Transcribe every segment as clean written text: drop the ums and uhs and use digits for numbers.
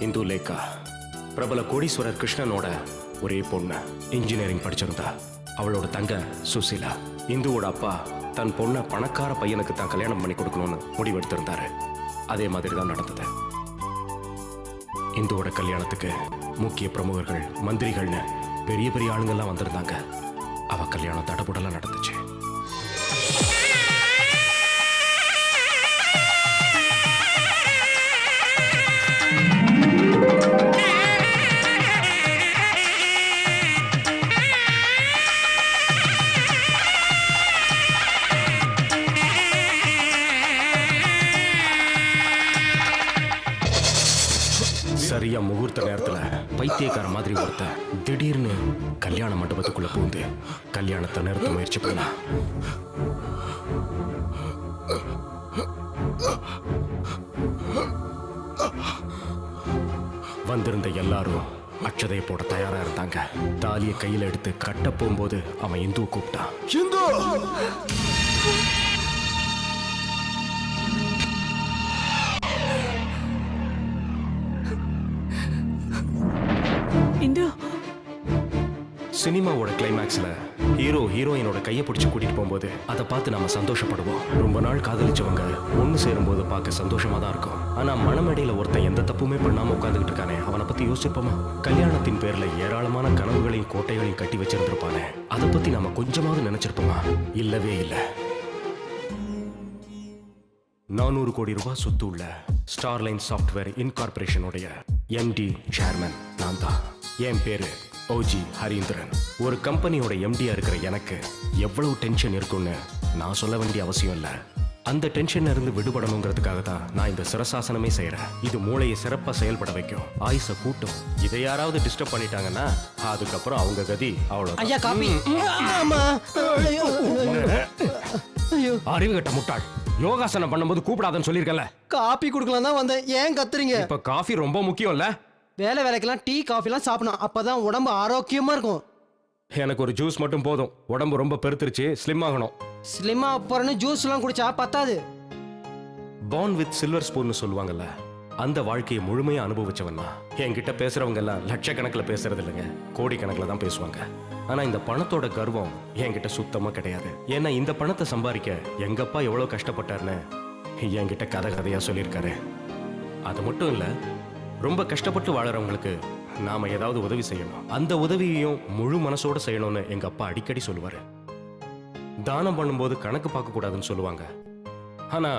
இந்து லேக்கா பிரபல கோடீஸ்வரர் கிருஷ்ணனோட ஒரே பொண்ணு. இன்ஜினியரிங் படிச்சிருந்தா. அவளோட தங்க சுசீலா. இந்துவோட அப்பா தன் பொண்ணை பணக்கார பையனுக்கு தான் கல்யாணம் பண்ணி கொடுக்கணும்னு முடிவெடுத்திருந்தாரு. அதே மாதிரி தான் நடந்தது. இந்துவோட கல்யாணத்துக்கு முக்கிய பிரமுகர்கள், மந்திரிகள்னு பெரிய பெரிய ஆளுங்கெல்லாம் வந்திருந்தாங்க. அவ கல்யாணம் தடபுடலாம் நடந்துச்சு. சரியா முகூர்த்த நேரத்துல பைத்தியக்கார மாதிரி ஒருத்த திடீர்னு கல்யாண மண்டபத்துக்குள்ள பூந்து கல்யாணத்தை நிறுத்த முயற்சி பண்ணா. வந்திருந்த எல்லாரும் அட்சதையை போட தயாரா இருந்தாங்க. தாலியை கையில எடுத்து கட்ட போகும்போது அவன் இந்து கூப்பிட்டான். சினிமாவோட கிளைமேக்ஸ்ல ஹீரோ ஹீரோயினோட கையை பிடிச்சு கூட்டிட்டு போகும்போது அதை பார்த்து நம்ம சந்தோஷப்படுவோம். ரொம்ப நாள் காதலிச்சவங்க ஒன்னு சேரும் போது பார்க்க சந்தோஷமா தான் இருக்கும். ஆனா மனமேடையில ஒருத்தன் எந்த தப்புமே பண்ணாம உட்காந்துக்கிட்டு இருக்கானே, அவனை பத்தி யோசிச்சிருப்போமா? கல்யாணத்தின் பேர்ல ஏராளமான கனவுகளையும் கோட்டைகளையும் கட்டி வச்சிருந்திருப்பானே, அதை பத்தி நாம கொஞ்சமாவது நினைச்சிருப்போமா? இல்லவே இல்லை. 400 கோடி ரூபாய் சொத்து உள்ள ஸ்டார்லைன் சாஃப்ட்வேர் இன்கார்பரேஷனுடைய எம்டி சேர்மன் நான் தான். என் பேரு ஓஜி ஹரீந்திரன். ஒரு கம்பெனியோட எம்டியா இருக்கிற எனக்கு எவ்வளவு டென்ஷன் இருக்குன்னு நான் சொல்ல வேண்டிய அவசியம் இல்லை. அந்த டென்ஷன்ல இருந்து விடுபடணுங்கிறதுக்காக தான் நான் இந்த சிரசாசனமே செய்யறேன். இது மூளையை சிறப்பா செயல்பட வைக்கும், ஆயுச கூட்டும். இதை யாராவது டிஸ்டர்ப் பண்ணிட்டாங்கன்னா அதுக்கப்புறம் அவங்க கதி அவ்வளவு. அறிவு கட்ட முட்டாள், யோகாசனம் பண்ணும்போது கூப்பிடாதன்னு சொல்லிருக்கல. காபி குடுக்கலாம் தான் வந்தேன், ஏன் கத்துறீங்க? இப்ப காஃபி ரொம்ப முக்கியம் இல்ல? வேலைக்கெல்லாம் டீ காஃபிலாம் சாப்பிடணும், அப்பதான் உடம்பு ஆரோக்கியமா இருக்கும். எனக்கு ஒரு ஜூஸ் மட்டும் போதும். உடம்பு ரொம்ப பெருத்துருச்சு, ஸ்லிம் ஆகணும். ஸ்லிம்மா போறேன்னு ஜூஸ் எல்லாம் குடிச்சா பத்தாது. பார்ன் வித் சில்வர் ஸ்பூன் சொல்லுவாங்கல்ல, அந்த வாழ்க்கையை முழுமையா அனுபவிச்சவன்னா. என்கிட்ட பேசுறவங்க எல்லாம் லட்சக்கணக்கில் பேசுறது இல்லைங்க, கோடிக்கணக்கில் தான் பேசுவாங்க. ஆனா இந்த பணத்தோட கர்வம் என்கிட்ட சுத்தமா கிடையாது. ஏன்னா இந்த பணத்தை சம்பாதிக்க எங்கப்பா எவ்வளவு கஷ்டப்பட்டாருன்னு என்கிட்ட கதையா சொல்லியிருக்காரு. அது மட்டும் இல்ல, ரொம்ப கஷ்டப்பட்டு வாழறவங்களுக்கு நாம ஏதாவது உதவி செய்யணும், அந்த உதவியையும் முழு மனசோட செய்யணும்னு எங்க அப்பா அடிக்கடி சொல்லுவாரு. தானம் பண்ணும்போது கணக்கு பார்க்க கூடாதுன்னு சொல்லுவாங்க. ஆனா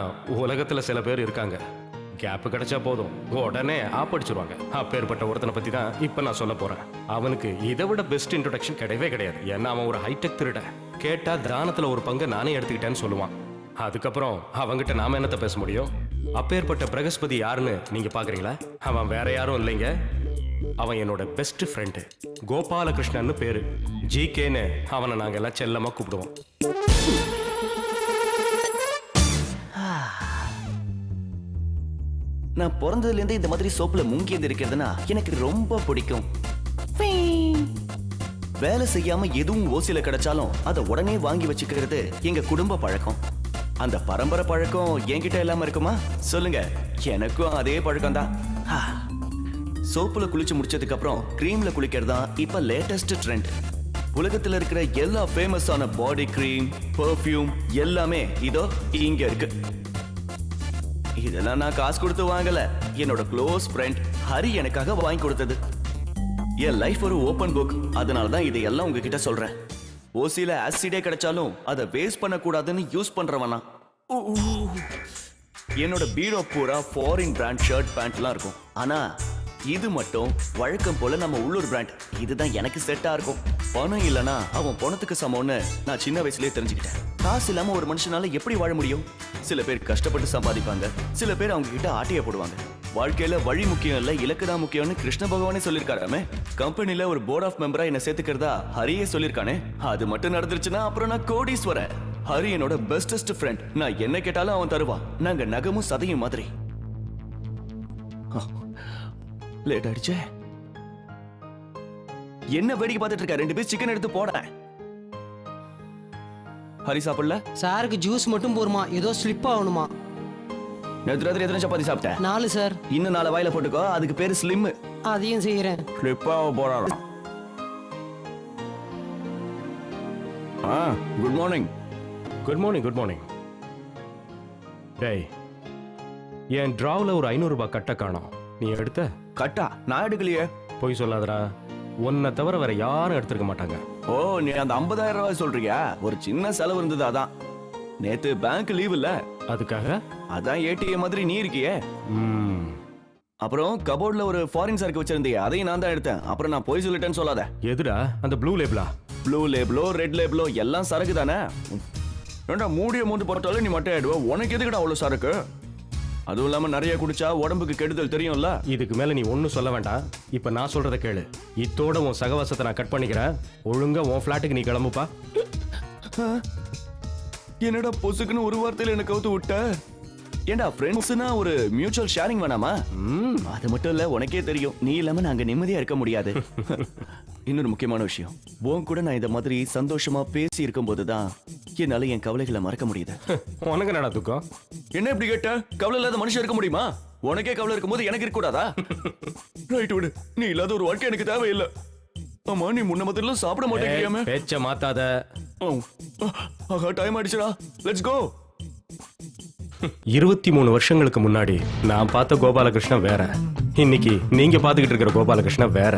உலகத்துல சில பேர் இருக்காங்க, கேப் கிடைச்சா போதும் உடனே ஆப்படிச்சிருவாங்க. அப்பேற்பட்ட ஒருத்தனை பத்தி தான் இப்ப நான் சொல்ல போறேன். அவனுக்கு இதை விட பெஸ்ட் இன்ட்ரோடக்ஷன் கிடையவே கிடையாது. ஏன்னா அவன் ஒரு ஹைடெக் திருட. கேட்டா தானத்துல ஒரு பங்கு நானே எடுத்துக்கிட்டேன்னு சொல்லுவான். அதுக்கப்புறம் அவங்கிட்ட நாம என்னத்த பேச முடியும்? அப்பேற்பட்ட பிரகஸ்பதி யாருன்னு நீங்க பாக்குறீங்களா? அவன் வேற யாரும் இல்லைங்க, அவன் என்னோட பெஸ்ட் ஃப்ரெண்டு கோபாலகிருஷ்ணன் பேரு. ஜிகேன்னு அவனை நாங்க எல்லாம் செல்லமா கூப்பிடுவோம். நான் பிறந்ததுல இருந்து இந்த மாதிரி சோப்புல முங்கி இருக்கிறதுனா எனக்கு ரொம்ப பிடிக்கும். வேலை செய்யாம எதுவும் ஓசில கிடைச்சாலும் அதை உடனே வாங்கி வச்சுக்கிறது எங்க குடும்ப பழக்கம். அந்த பரம்பரை பழக்கம் என்கிட்ட இல்லாம இருக்குமா சொல்லுங்க? எனக்கும் அதே பழக்கம் தான். சோப்புல குளிச்சு முடிச்சதுக்கு அப்புறம் கிரீம்ல குளிக்கிறதா இப்ப லேட்டஸ்ட் ட்ரெண்ட். உலகத்துல இருக்கிற எல்லா ஃபேமஸான பாடி கிரீம், பெர்ஃப்யூம் எல்லாமே இதோ இங்க இருக்கு. இதெல்லாம் நான் காசு கொடுத்து வாங்கல, என்னோட க்ளோஸ் ஃப்ரெண்ட் ஹரி எனக்காக வாங்கி கொடுத்தது. என் லைஃப் ஒரு ஓபன் புக், அதனால தான் இதையெல்லாம் உங்ககிட்ட சொல்றேன். ஓசில ஆசிடே கிடைச்சாலும் அதை வேஸ்ட் பண்ணக்கூடாதுன்னு யூஸ் பண்றவனா. என்னோட பீரோ பூரா ஃபாரின் பிராண்ட் ஷர்ட் பேண்ட்லாம் இருக்கும். ஆனா இது மட்டும் வழக்கம் போல நம்ம உள்ளூர் பிராண்ட். இதுதான் எனக்கு செட்டா இருக்கும். பணம் இல்லனா அவன் பணத்துக்கு சமம்னு நான் சின்ன வயசுலயே தெரிஞ்சுக்கிட்டேன். காசு இல்லாம ஒரு மனுஷனால எப்படி வாழ முடியும்? சில பேர் கஷ்டப்பட்டு சம்பாதிப்பாங்க, சில பேர் அவங்க கிட்ட ஆட்டைய போடுவாங்க. வாழ்க்கையில வழி முக்கியம் இல்ல, இலக்கு தான் முக்கியம்னு கிருஷ்ண பகவானே சொல்லிருக்காராமே. கம்பெனில ஒரு போர்ட் ஆஃப் மெம்பரா என்ன சேர்த்துக்கிறதா ஹரியே சொல்லிருக்கானே. அது மட்டும் நடந்துருச்சுன்னா அப்புறம் நான் கோடீஸ்வரன். ஹரி என்னோட பெஸ்டஸ்ட் ஃப்ரெண்ட். நான் என்ன கேட்டாலும் அவன் தருவான். நாங்க நகமும் சதையும் மாதிரி. லேட் ஆயிடுச்சே. என்ன வேடிக்கை பார்த்துட்டு இருக்க? 2 பீஸ் சிக்கன் எடுத்து போட. ஹரி சாப்பிடல? சாருக்கு ஜூஸ் மட்டும் போருமா, ஏதோ ஸ்லிப் ஆகணுமா. நேற்று ராத்திரி எத்தனை சப்பாத்தி சாப்பிட்ட 4 சார். இன்னும் 4 வாயில போட்டுக்கோ, அதுக்கு பேரு ஸ்லிம். அதையும் செய்யறேன். ஸ்லிப்பாக போறாராம். Good morning. Good morning, good morning. டேய், என் டிராவில் ஒரு 500 ரூபாய் கட்ட காணோம். நீ எடுத்த? கட்டா நான் எடுக்கலையே. போய் சொல்லாதடா. உன்னை தவிர வேற யாரும் எடுத்திருக்க மாட்டாங்க. ஓ, நீ அந்த 50,000 ரூபாய் சொல்றியா? ஒரு சின்ன செலவு இருந்தது அதான். நேத்து பேங்க் லீவ் இல்ல, அதுக்காக? அதான் ஏடிஎம் மாதிரி நீ இருக்கியே. ம். அப்புறம் கபோர்ட்ல ஒரு ஃபாரின் சரக்கு வச்சிருந்தியே, அதையும் நான் தான் எடுத்தேன். அப்புறம் நான் போய் சொல்லிட்டேன்னு சொல்லாத. எதுடா அந்த ப்ளூ லேபிளா? ப்ளூ லேபிளோ ரெட் லேபிளோ எல்லாம் சரக்கு தானே. ஏண்டா மூடிய மூந்து போட்டாலும் நீ மட்டும் ஆயிடுவ. உனக்கு எதுக்குடா அவ்வளவு சரக்கு? அதுவும் இல்லாம நிறைய குடிச்சா உடம்புக்கு கெடுதல் தெரியும்ல. இதுக்கு மேல நீ ஒன்னும் சொல்ல வேண்டாம். இப்ப நான் சொல்றத கேளு. இத்தோட உன் சகவாசத்தை நான் கட் பண்ணிக்கிறேன். ஒழுங்கா உன் ஃபிளாட்டுக்கு நீ கிளம்புப்பா. என்னடா பொசுக்குன்னு ஒரு வார்த்தையில எனக்கு கவுத்து விட்ட. ஏண்டா ஃப்ரெண்ட்ஸ்னா ஒரு மியூச்சுவல் ஷேரிங் வேணாமா? அது மட்டும் இல்ல, உனக்கே தெரியும் நீ இல்லாம நாங்க நிம்மதியா இருக்க முடியாது. இன்னொரு முக்கியமான விஷயம், உன் கூட நான் இந்த மாதிரி சந்தோஷமா பேசி இருக்கும் போதுதான் என்னால என் கவலைகளை மறக்க முடியுது. உனக்கு நட துக்கம். என்ன இப்படி கேட்ட? கவலை இல்லாத மனுஷன் இருக்க முடியுமா? உனக்கே கவலை இருக்கும்போது எனக்கு இருக்க கூடாதா? ரைட் விடு, நீ இல்லாத ஒரு வாழ்க்கை எனக்கு தேவையில்லை. ஆமா, நீ முன்ன முதல்ல சாப்பிட மாட்டேங்கிறியாமே. பேச்ச மாத்தாத. ஆஹா, டைம் ஆயிடுச்சுடா. Let's go. 23 வருஷங்களுக்கு முன்னாடி நான் பார்த்த கோபாலகிருஷ்ணன் வேற. இன்னைக்கு நீங்க பாத்துக்கிட்டு இருக்கிற கோபாலகிருஷ்ணன் வேற.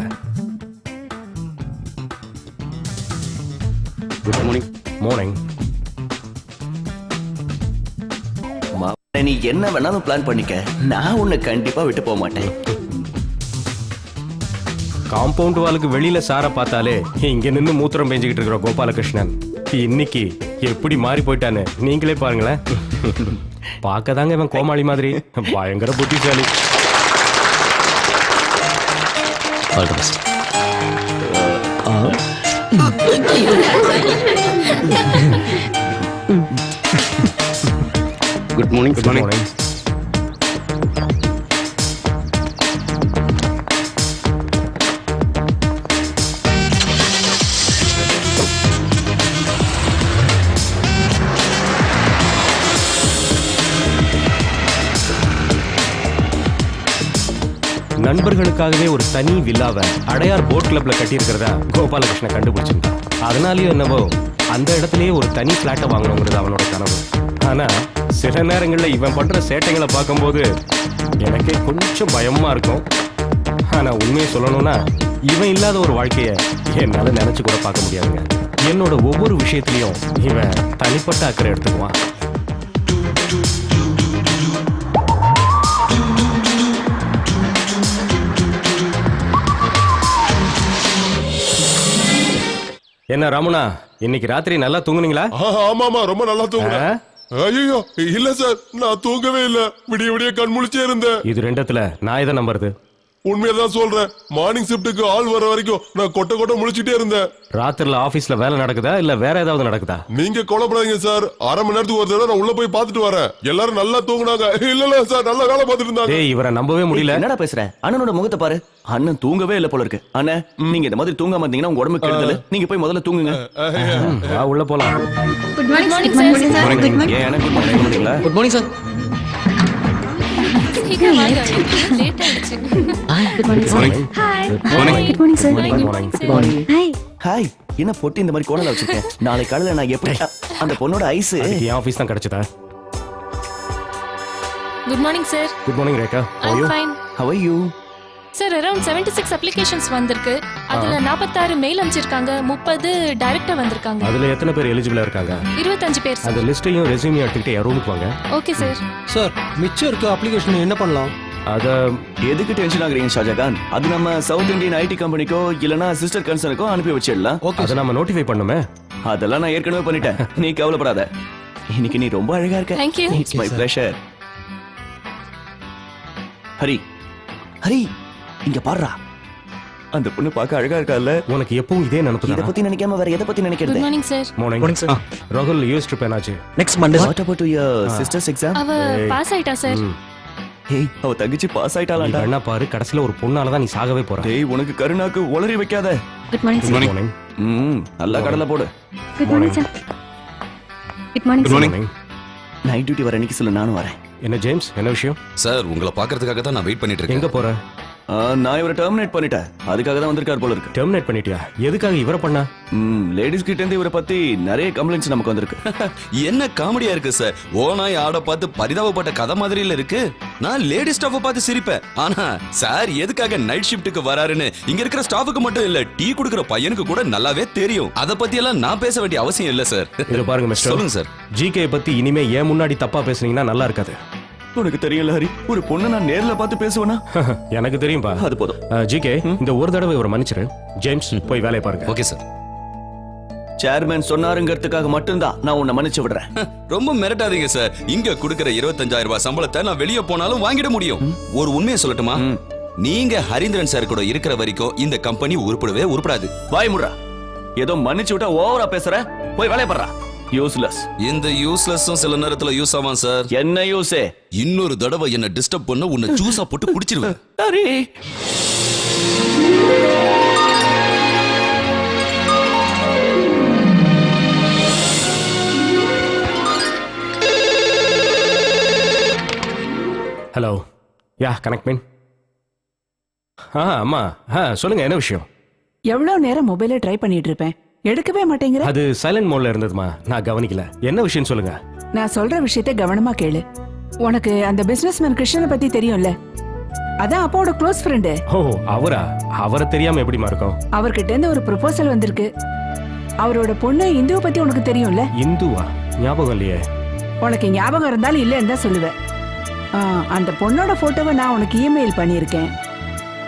Good morning. மார்னிங். நீ என்ன வேணாலும் பிளான் பண்ணிக்க, நான் உன்னை கண்டிப்பா விட்டு போக மாட்டேன். காம்பவுண்ட் வாலுக்கு வெளியில சார பார்த்தாலே இங்க நின்னு மூத்திரம் பெஞ்சுக்கிட்டு இருக்கிற கோபாலகிருஷ்ணன் இன்னைக்கு எப்படி மாறி போயிட்டான்னு நீங்களே பாருங்களேன். பார்க்கதாங்க இவன் கோமாளி மாதிரி, பயங்கர புத்திசாலி. Good morning. Good morning. நண்பர்களுக்காகவே ஒரு தனி வில்லாவை அடையார் போட் கிளப்ல கட்டியிருக்கிறதா கோபாலகிருஷ்ணன் கண்டுபிடிச்சிருந்தான். அதனாலயும் என்னவோ அந்த இடத்துலயே ஒரு தனி பிளாட்டை வாங்கணுங்கிறது அவனோட கனவு. ஆனா சில நேரங்கள்ல இவன் பண்ற சேட்டைகளை பார்க்கும்போது எனக்கே கொஞ்சம் பயமா இருக்கும். ஆனா உண்மையை சொல்லணும்னா இவன் இல்லாத ஒரு வாழ்க்கைய என்னால நினைச்சு கூட பார்க்க முடியாதுங்க. என்னோட ஒவ்வொரு விஷயத்திலையும் இவன் தனிப்பட்ட அக்கறை எடுத்துக்குவான். என்ன ராமுனா, இன்னைக்கு ராத்திரி நல்லா தூங்குனீங்களா? ஆமாமா, ரொம்ப நல்லா தூங்குறேன். ஐயோ இல்ல சார், நான் தூங்கவே இல்ல. விடிய விடிய கண் முழிச்சே இருந்தேன். இது ரெண்டத்துல நான் இதை நம்புறது. உண்மையதான் சொல்றேன். மார்னிங் ஷிப்டுக்கு ஆள் வர வரைக்கும் நான் கொட்ட கொட்ட முழிச்சிட்டே இருந்தேன். ராத்திரில ஆபீஸ்ல வேலை நடக்குதா இல்ல வேற ஏதாவது நடக்குதா? நீங்க கொலைப்படாதீங்க சார். அரை மணி நேரத்துக்கு ஒரு தடவை நான் உள்ள போய் பாத்துட்டு வரேன். எல்லாரும் நல்லா தூங்குனாங்க. இல்ல சார், நல்லா வேலை பார்த்துட்டு இருந்தாங்க. டேய், இவரை நம்பவே முடியல. என்னடா பேசுற? அண்ணனோட முகத்தை பாரு. அண்ணன் தூங்கவே இல்ல போல இருக்கு. அண்ணன், நீங்க இந்த மாதிரி தூங்காம இருந்தீங்கன்னா உங்க உடம்புக்கு கெடுதல். நீங்க போய் முதல்ல தூங்குங்க. வா, உள்ள போலாம். Good morning sir. ஏன் எனக்கு குட் மார்னிங் பண்ணீங்களா? Good morning sir. சீக்கிரம் வாங்க, லேட் ஆயிடுச்சு. Good morning sir. Hi. Good morning sir. Morning. Hi. Hi. என்ன பொட்டி இந்த மாதிரி கோணல வச்சிருக்கேன்? நாளை காலையில நான் எப்படி அந்த பொண்ணோட ஐஸ்? அதுக்கு என் ஆபீஸ் தான் கிடைச்சதா? Good morning, sir. Good morning Rekha. I'm fine. How are you? Sir, around 76 applications வந்திருக்கு. அதுல 46 மெயில் அனுப்பிச்சிருக்காங்க, 30 டைரக்டா வந்திருக்காங்க. அதுல எத்தனை பேர் எலிஜிபிளா இருக்காங்க? 25 பேர் சார். அந்த லிஸ்டையும் ரெஸ்யூமையும் எடுத்துக்கிட்டு என் ரூமுக்கு வாங்க. Okay sir. சார், மிச்சம் இருக்க அப்ளிகேஷன் என்ன பண்ணலாம்? அத எதுக்கு டென்ஷன் ஆகுறீங்க ஷாஜகான்? அது நம்ம சவுத் இந்தியன் ஐடி கம்பெனிக்கோ இல்லனா சிஸ்டர் கன்சர்னுக்கோ அனுப்பி வச்சிடலாம். அதை நம்ம நோட்டிஃபை பண்ணுமே. அதெல்லாம் நான் ஏற்கனவே பண்ணிட்டேன். நீ கவலைப்படாத. இன்னைக்கு நீ ரொம்ப அழகா இருக்க. Thank you. It's my pleasure. Hari, Hari, இங்க பாருடா. அந்த பொண்ணு பார்க்க அழகா இருக்கால. உனக்கு எப்பவும் இதே நினைப்பு இத தான். பத்தி நினைக்காம வேற எதை பத்தி Good நினைக்கிறது? morning, sir. Morning sir. ராகுல் யூஎஸ் ட்ரிப் என்னாச்சு? Next Monday What about your sister's exam? அவ பாஸ் ஆயிட்டா சார். ஹேய், அவ தங்கச்சி பாஸ் நீ ஆயிட்டாளாடா. வேணா பாரு, கடைசில ஒரு பொண்ணால தான் நீ சாகவே போற. டேய், உனக்கு கருணாக்கு உளறி வைக்காத. Good morning good sir. Morning. நல்லா கடலை போடு. Good morning sir. Good morning good sir. Morning. Night duty வர அன்னைக்கு சொல்லு, நானும் வரேன். என்ன ஜேம்ஸ், என்ன விஷயம்? சார் உங்களை பார்க்கறதுக்காக தான் நான் வெயிட் பண்ணிட்டு இருக்கேன். எங்க போற? நான் இவரை டெர்மினேட் பண்ணிட்டேன். அதுக்காக தான் வந்திருக்கார் போல இருக்கு. டெர்மினேட் பண்ணிட்டியா? எதுக்காக இவரை பண்ணா? லேடிஸ் கிட்ட இருந்து இவரை பத்தி நிறைய கம்ப்ளைண்ட்ஸ் நமக்கு வந்திருக்கு. என்ன காமெடியா இருக்கு சார். ஓனாய் ஆட பார்த்து பரிதாபப்பட்ட கதை மாதிரி இல்ல இருக்கு. நான் லேடி ஸ்டாஃபை பார்த்து சிரிப்பேன். ஆனா சார் எதுக்காக நைட் ஷிஃப்ட்டுக்கு வராருன்னு இங்க இருக்கிற ஸ்டாஃபுக்கு மட்டும் இல்ல, டீ குடுக்கிற பையனுக்கு கூட நல்லாவே தெரியும். அத பத்தி எல்லாம் நான் பேச வேண்டிய அவசியம் இல்ல சார். இது பாருங்க மிஸ்டர், சொல்லுங்க சார். ஜிகே பத்தி இனிமே ஏன் முன்னாடி தப்பா பேசுனீங்கன்னா நல்லா இருக்காது. உனக்கு தெரியல ஹரி, ஒரு பொண்ணை நான் நேர்ல பார்த்து பேசுவேனா? எனக்கு தெரியும்பா. அது போதும். ஜிகே, இந்த ஒரு தடவை இவரை மன்னிச்சிரு. ஜேம்ஸ், போய் வேலையை பாருங்க. Okay sir. சேர்மேன் சொன்னாருங்கிறதுக்காக மட்டும்தான் நான் உன்னை மன்னிச்சு விடுறேன். ரொம்ப மிரட்டாதீங்க சார். இங்க குடுக்கிற 25,000 ரூபாய் சம்பளத்தை நான் வெளியே போனாலும் வாங்கிட முடியும். ஒரு உண்மையை சொல்லட்டுமா? நீங்க ஹரீந்திரன் சார் கூட இருக்கிற வரைக்கும் இந்த கம்பெனி உருப்படவே உருப்படாது. வாய் முடுறா. ஏதோ மன்னிச்சு விட்டா ஓவரா பேசுற. போய் வேலையை பாடுறா. யூஸ்லெஸ். இந்த யூஸ்லெஸ்ஸும் சில நேரத்துல யூஸ் ஆவான் சார். என்ன யூஸே? இன்னொரு தடவை என்ன டிஸ்டர்ப் பண்ண உன்னை ஜூஸா போட்டு குடிச்சிருவேன். ஹரி, ஹலோ, யா கனெக்ட் மீன். அம்மா, சொல்லுங்க, என்ன விஷயம்? எவ்வளவு நேரம் மொபைலை ட்ரை பண்ணிட்டு இருப்பேன், எடுக்கவே மாட்டேங்கிற. அது சைலண்ட் மோட்ல இருந்ததுமா, நான் கவனிக்கல. என்ன விஷயம் சொல்லுங்க. நான் சொல்ற விஷயத்தை கவனமா கேளு. உனக்கு அந்த பிசினஸ்மேன் கிருஷ்ணனை பத்தி தெரியும்ல? அதான் அப்பாவோட க்ளோஸ் ஃப்ரெண்டு. ஓ, அவரா? அவரை தெரியாம எப்படிமா இருக்கும்? அவர்கிட்ட இருந்து ஒரு ப்ரொபோசல் வந்திருக்கு. அவரோட பொண்ணு இந்துவை பத்தி உனக்கு தெரியும்ல? இந்துவா? ஞாபகம் இல்லையே. உனக்கு ஞாபகம் இருந்தாலும் இல்லைன்னு தான் சொல்லுவேன். அந்த பொண்ணோட போட்டோவை நான் உனக்கு இமெயில் பண்ணியிருக்கேன்.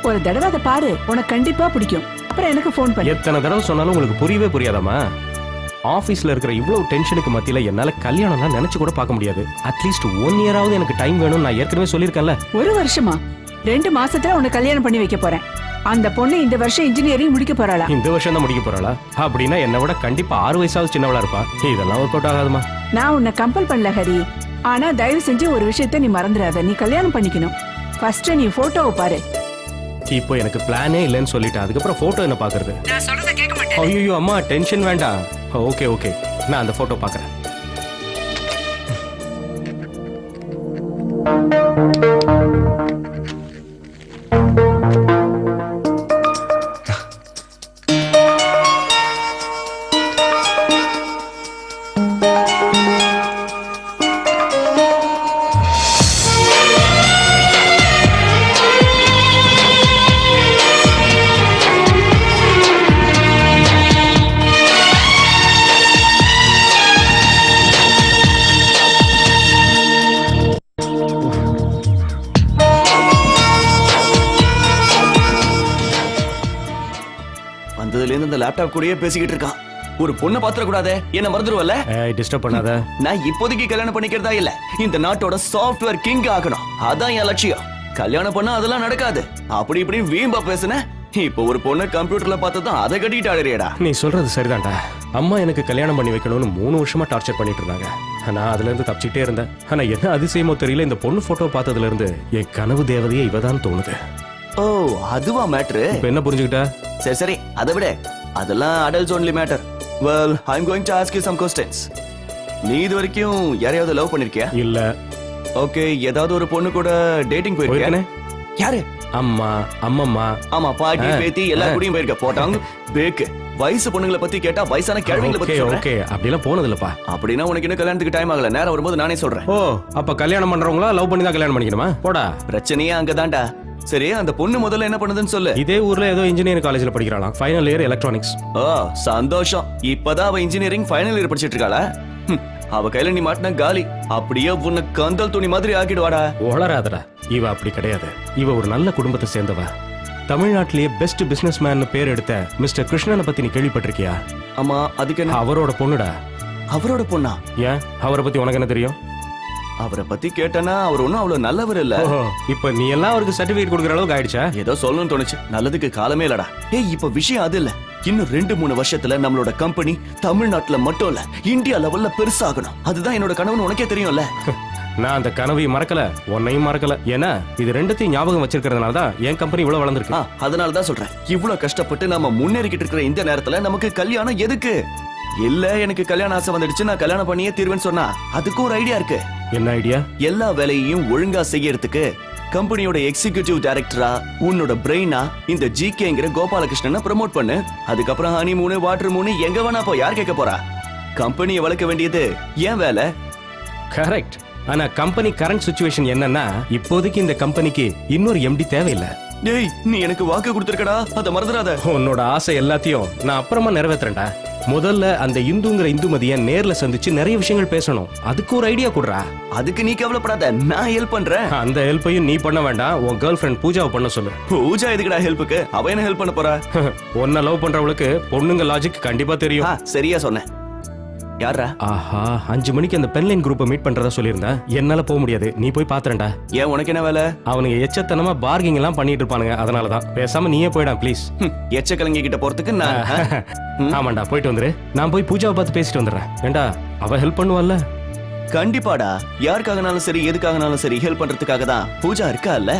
ஒரு தடவை அதை பாரு, உனக்கு கண்டிப்பா பிடிக்கும். அப்புறம் எனக்கு ஃபோன் பண்ணு. எத்தனை தடவை சொன்னாலும் உங்களுக்கு புரியவே புரியாதாமா? ஆபீஸ்ல இருக்கிற இவ்வளவு டென்ஷனுக்கு மத்தியில என்னால கல்யாணம்லாம் நினைச்சு கூட பார்க்க முடியாது. அட்லீஸ்ட் 1 இயராவது எனக்கு டைம் வேணும். நான் ஏற்கனவே சொல்லியிருக்கேன்ல. 1 வருஷமா? 2 மாசத்துல உனக்கு கல்யாணம் பண்ணி வைக்க போறேன். அந்த பொண்ணு இந்த வருஷம் இன்ஜினியரிங் முடிக்க போறாளா? இந்த வருஷம் தான் முடிக்க போறாளா? அப்படின்னா என்னை விட கண்டிப்பா 6 வயசாவது சின்னவளா இருப்பா. இதெல்லாம் ஒர்க் அவுட் ஆகாதுமா. நான் உன்னை கம்பல் பண்ணல ஹரி. ஆனா தயவு செஞ்சு ஒரு விஷயத்த நீ மறந்துடாத. நீ கல்யாணம் பண்ணிக்கணும். ஃபர்ஸ்ட் நீ போட்டோவை பாரு. இப்போ எனக்கு பிளானே இல்லைன்னு சொல்லிட்டேன். அதுக்கப்புறம் போட்டோ என்ன பாக்குறது? நான் சொல்றத கேட்க மாட்டேன். ஐயோ அம்மா, டென்ஷன் வேண்டாம். ஓகே ஓகே, நான் அந்த போட்டோ பாக்குறேன். வந்ததுல இருந்து இந்த லேப்டாப் கூடயே பேசிக்கிட்டு இருக்கான். ஒரு பொண்ணை பாத்திர கூடாதே, என்ன மறந்துடுவல்ல? டிஸ்டர்ப் பண்ணாத. நான் இப்போதைக்கு கல்யாணம் பண்ணிக்கிறதா இல்ல, இந்த நாட்டோட சாஃப்ட்வேர் கிங் ஆகணும். அதான் என் லட்சியம். கல்யாணம் பண்ணா அதெல்லாம் நடக்காது. அப்படி இப்படி வீம்பா பேசுன. இப்போ ஒரு பொண்ணை கம்ப்யூட்டர்ல பார்த்ததும் அதை கட்டிட்டு ஆடுறியடா. நீ சொல்றது சரிதான்டா. அம்மா எனக்கு கல்யாணம் பண்ணி வைக்கணும்னு 3 வருஷமா டார்ச்சர் பண்ணிட்டு இருந்தாங்க. நான் அதுல இருந்து தப்பிச்சுட்டே இருந்தேன். ஆனா என்ன அதிசயமோ தெரியல, இந்த பொண்ணு போட்டோ பார்த்ததுல இருந்து என் கனவு தேவதையே இவதான் தோணுது. ஓ, அதுவா மேட்ரு? இப்ப என்ன புரிஞ்சுக்கிட்ட? சரி சரி, அதை விட அதெல்லாம் adults only matter. Well, I am going to ask you some questions. நீ இது வரைக்கும் யாரையாவது லவ் பண்ணிருக்கியா? இல்ல. ஓகே, ஏதாவது ஒரு பொண்ணு கூட டேட்டிங் போயிருக்கியா? யாரு? அம்மா, அம்மம்மா. ஆமா, பாட்டி பேத்தி எல்லா கூடயும் போயிருக்க. போட்டாங்க பேக்கு. வயசு பொண்ணுங்களை பத்தி கேட்டா வயசான கிழவிங்களை பத்தி சொல்றேன். ஓகே, அப்படிலாம் போனது இல்லப்பா. அப்படின்னா உனக்கு இன்னும் கல்யாணத்துக்கு டைம் ஆகல. நேரம் வரும்போது நானே சொல்றேன். ஓ, அப்ப கல்யாணம் பண்றவங்களா லவ் பண்ணி தான் கல்யாணம் பண்ணிக்கணுமா? போடா. பிரச்சனையே அங்கதான்டா. சரி, அந்த பொண்ணு முதல்ல என்ன பண்ணுதுன்னு சொல்லு. இதே ஊர்ல ஏதோ இன்ஜினியரிங் காலேஜ்ல படிக்கிறாளாம். Final year electronics. ஓ, சந்தோஷம். இப்பதான் அவ இன்ஜினியரிங் ஃபைனல் இயர் படிச்சிட்டு இருக்காளா? அவ கையில நீ மாட்டின காலி. அப்படியே உன்னை கந்தல் துணி மாதிரி ஆக்கிடுவாடா. ஒளராதடா. இவ அப்படி கிடையாது. இவ ஒரு நல்ல குடும்பத்தை சேர்ந்தவ. தமிழ்நாட்டிலேயே பெஸ்ட் பிசினஸ் மேன் பேர் எடுத்த மிஸ்டர் கிருஷ்ணனை பத்தி நீ கேள்விப்பட்டிருக்கியா? ஆமா, அதுக்கு என்ன? அவரோட பொண்ணுடா. அவரோட பொண்ணா? ஏன், அவரை பத்தி உனக்கு என்ன தெரியும்? அவரை பத்தி கேட்டனா அவர் ஒன்னும் அவ்வளவு நல்லவர் இல்ல. இப்ப நீ எல்லாம் அவருக்கு சர்டிபிகேட் கொடுக்கற அளவுக்கு ஆயிடுச்சா? ஏதோ சொல்லணும்னு தோணுச்சு. நல்லதுக்கு காலமே இல்லடா. ஏய், இப்ப விஷயம் அது இல்ல. இன்னும் 2-3 வருஷத்துல நம்மளோட கம்பெனி தமிழ்நாட்டுல மட்டும் இல்ல, இந்தியா லெவல்ல பெருசாகணும். அதுதான் என்னோட கனவுன்னு உனக்கே தெரியும்ல. நான் அந்த கனவையும் மறக்கல, உன்னையும் மறக்கல. ஏன்னா இது ரெண்டுத்தையும் ஞாபகம் வச்சிருக்கிறதுனால தான் என் கம்பெனி இவ்வளவு வளர்ந்துருக்கு. அதனால தான் சொல்றேன், இவ்வளவு கஷ்டப்பட்டு நம்ம முன்னேறிக்கிட்டு இருக்கிற இந்த நேரத்துல நமக்கு கல்யாணம் எதுக்கு? இல்ல, எனக்கு கல்யாண ஆசை வந்துடுச்சு, நான் கல்யாணம் பண்ணியே தீர்வேன்னு சொன்னா அதுக்கு ஒரு ஐடியா இருக்கு. என்ன ஐடியா? எல்லா வேலையையும் ஒழுங்கா செய்யறதுக்கு கம்பெனியோட எக்ஸிகியூட்டிவ் டைரக்டரா உன்னோட பிரெயினா இந்த ஜிகேங்கிற கோபாலகிருஷ்ணனை ப்ரோமோட் பண்ணு. அதுக்கப்புறம் ஹனிமூனு வாட்டர் மூணு எங்க வேணா போ, யார் கேட்க போறா? கம்பெனியை வளர்க்க வேண்டியது ஏன் வேலை? கரெக்ட். ஆனா கம்பெனி கரண்ட் சுச்சுவேஷன் என்னன்னா இப்போதைக்கு இந்த கம்பெனிக்கு இன்னொரு எம்டி தேவையில்லை. டேய், நீ எனக்கு வாக்கு கொடுத்துருக்கடா, அதை மறந்துடாத. உன்னோட ஆசை எல்லாத்தையும் நான் அப்புறமா நிறைவேற்றுறேன்டா. முதல்ல அந்த இந்துங்கிற இந்துமதியை நேர்ல சந்திச்சு நிறைய விஷயங்கள் பேசணும். அதுக்கு ஒரு ஐடியா கொடுறா. அதுக்கு நீ கவலைப்படாத, நான் ஹெல்ப் பண்றேன். அந்த ஹெல்ப்பையும் நீ பண்ண வேண்டாம், உன் கேர்ள் ஃப்ரெண்ட் பூஜாவை பண்ண சொல்லு. பூஜா எதுக்குடா ஹெல்ப்புக்கு? அவ என்ன ஹெல்ப் பண்ண போறா? உன்னை லவ் பண்றவளுக்கு பொண்ணுங்க லாஜிக் கண்டிப்பா தெரியும். சரியா சொன்னேன். யாரா? ஆஹா, 5 மணிக்கு அந்த பென்லைன் குரூப்பை மீட் பண்றதா சொல்லியிருந்தேன். என்னால போக முடியாது, நீ போய் பாத்துறேன்டா. ஏன், உனக்கு என்ன வேலை? அவனுங்க எச்சத்தனமா பார்கிங் எல்லாம் பண்ணிட்டு இருப்பானுங்க, அதனாலதான். பேசாம நீயே போயிடா ப்ளீஸ். எச்சக்கலங்கி கிட்ட போறதுக்கு நான் ஆமாண்டா, போயிட்டு வந்துரு. நான் போய் பூஜாவை பார்த்து பேசிட்டு வந்துடுறேன். ஏண்டா, அவ ஹெல்ப் பண்ணுவாள்ல? கண்டிப்பாடா. யாருக்காகனாலும் சரி, எதுக்காகனாலும் சரி, ஹெல்ப் பண்றதுக்காக தான் பூஜா இருக்கா இல்ல.